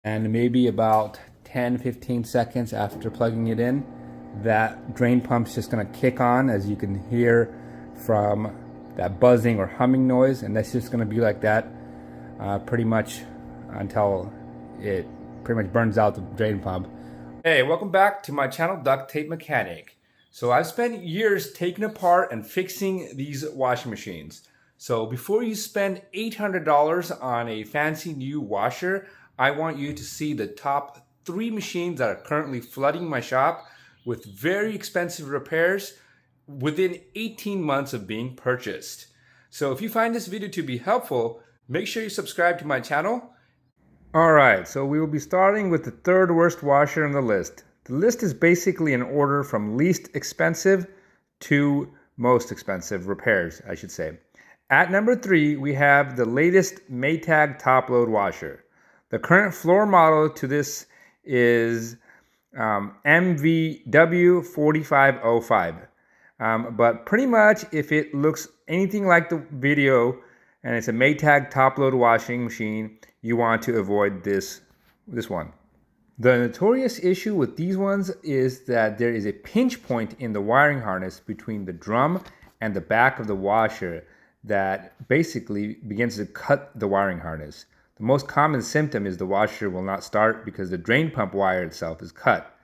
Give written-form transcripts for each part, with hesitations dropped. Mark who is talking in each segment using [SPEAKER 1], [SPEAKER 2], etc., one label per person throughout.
[SPEAKER 1] and maybe about 10-15 seconds after plugging it in, that drain pump's just going to kick on, as you can hear from that buzzing or humming noise, and that's just going to be like that pretty much until it pretty much burns out the drain pump. Hey, welcome back to my channel, Duct Tape Mechanic. So I've spent years taking apart and fixing these washing machines. So before you spend $800 on a fancy new washer, I want you to see the top 3 machines that are currently flooding my shop with very expensive repairs within 18 months of being purchased. So if you find this video to be helpful, make sure you subscribe to my channel. Alright, so we will be starting with the third worst washer on the list. The list is basically in order from least expensive to most expensive repairs, I should say. At number 3, we have the latest Maytag Top Load washer. The current floor model to this is MVW4505. But pretty much if it looks anything like the video and it's a Maytag Top Load washing machine, you want to avoid this one. The notorious issue with these ones is that there is a pinch point in the wiring harness between the drum and the back of the washer that basically begins to cut the wiring harness. The most common symptom is the washer will not start because the drain pump wire itself is cut.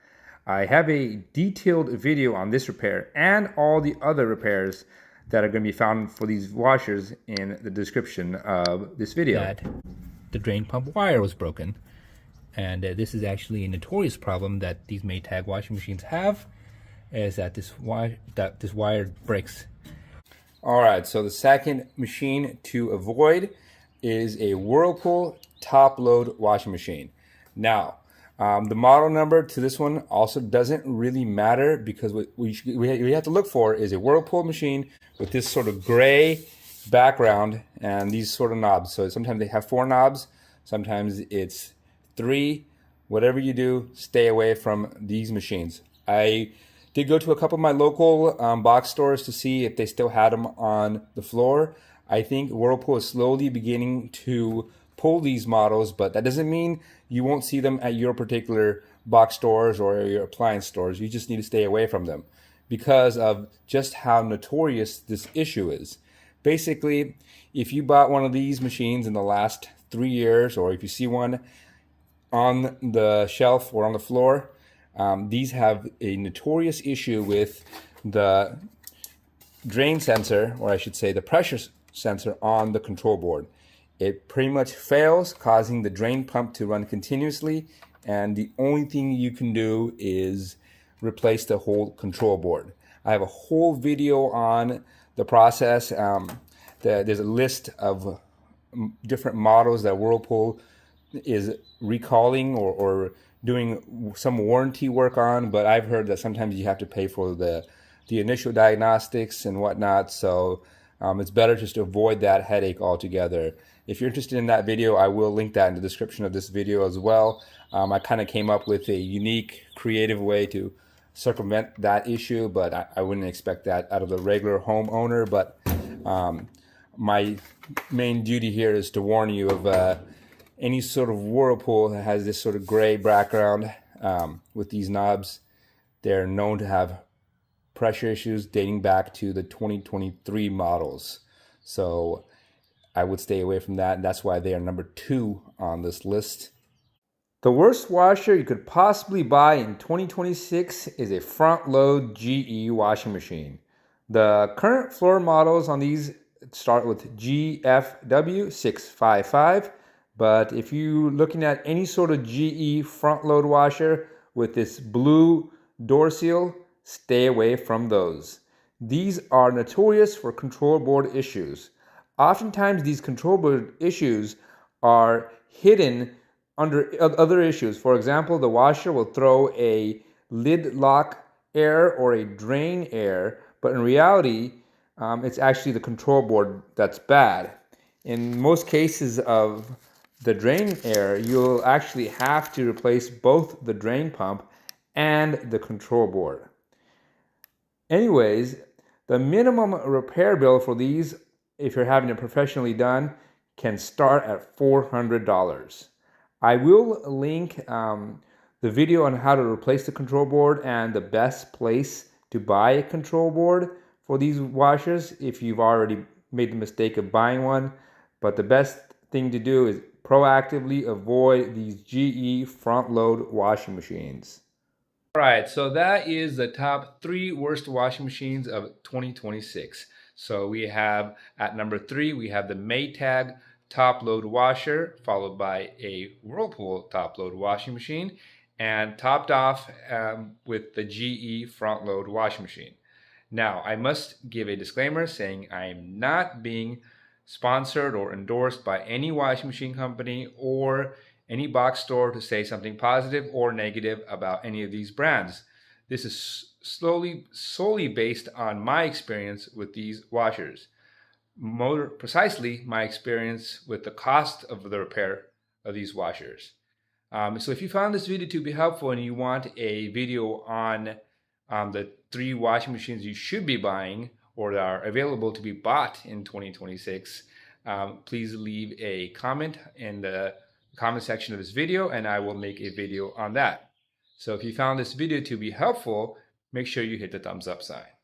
[SPEAKER 1] I have a detailed video on this repair and all the other repairs that are going to be found for these washers in the description of this video. That the drain pump wire was broken, and this is actually a notorious problem that these Maytag washing machines have, is that this wire breaks. Alright, so the second machine to avoid is a Whirlpool Top Load washing machine. Now, the model number to this one also doesn't really matter, because what we have to look for is a Whirlpool machine with this sort of gray background and these sort of knobs. So sometimes they have 4 knobs, sometimes it's 3. Whatever you do, stay away from these machines. I did go to a couple of my local box stores to see if they still had them on the floor. I think Whirlpool is slowly beginning to pull these models, but that doesn't mean you won't see them at your particular box stores or your appliance stores. You just need to stay away from them because of just how notorious this issue is. Basically, if you bought one of these machines in the last 3 years, or if you see one on the shelf or on the floor, these have a notorious issue with the drain sensor, or I should say the pressure sensor on the control board. It pretty much fails, causing the drain pump to run continuously, and the only thing you can do is replace the whole control board. I have a whole video on the process. There's a list of different models that Whirlpool is recalling or doing some warranty work on, but I've heard that sometimes you have to pay for the initial diagnostics and whatnot, so it's better just to avoid that headache altogether. If you're interested in that video, I will link that in the description of this video as well. I kind of came up with a unique, creative way to circumvent that issue, but I wouldn't expect that out of the regular homeowner. But my main duty here is to warn you of any sort of Whirlpool that has this sort of gray background with these knobs. They're known to have pressure issues dating back to the 2023 models. So I would stay away from that, and that's why they are number 2 on this list. The worst washer you could possibly buy in 2026 is a front load GE washing machine. The current floor models on these start with GFW655, but if you're looking at any sort of GE front load washer with this blue door seal, stay away from those. These are notorious for control board issues. Oftentimes these control board issues are hidden under other issues. For example, the washer will throw a lid lock error or a drain error, but in reality, it's actually the control board that's bad. In most cases of the drain error, you'll actually have to replace both the drain pump and the control board. Anyways, the minimum repair bill for these, if you're having it professionally done, can start at $400. I will link the video on how to replace the control board and the best place to buy a control board for these washers if you've already made the mistake of buying one. But the best thing to do is proactively avoid these GE front load washing machines. All right, so that is the top 3 worst washing machines of 2026. So we have at number 3, we have the Maytag Top Load washer, followed by a Whirlpool Top Load washing machine, and topped off with the GE Front Load washing machine. Now, I must give a disclaimer saying I am not being sponsored or endorsed by any washing machine company or any box store to say something positive or negative about any of these brands. This is solely based on my experience with these washers. More precisely, my experience with the cost of the repair of these washers. So if you found this video to be helpful and you want a video on the 3 washing machines you should be buying or that are available to be bought in 2026, please leave a comment in the comment section of this video and I will make a video on that. So if you found this video to be helpful, make sure you hit the thumbs up sign.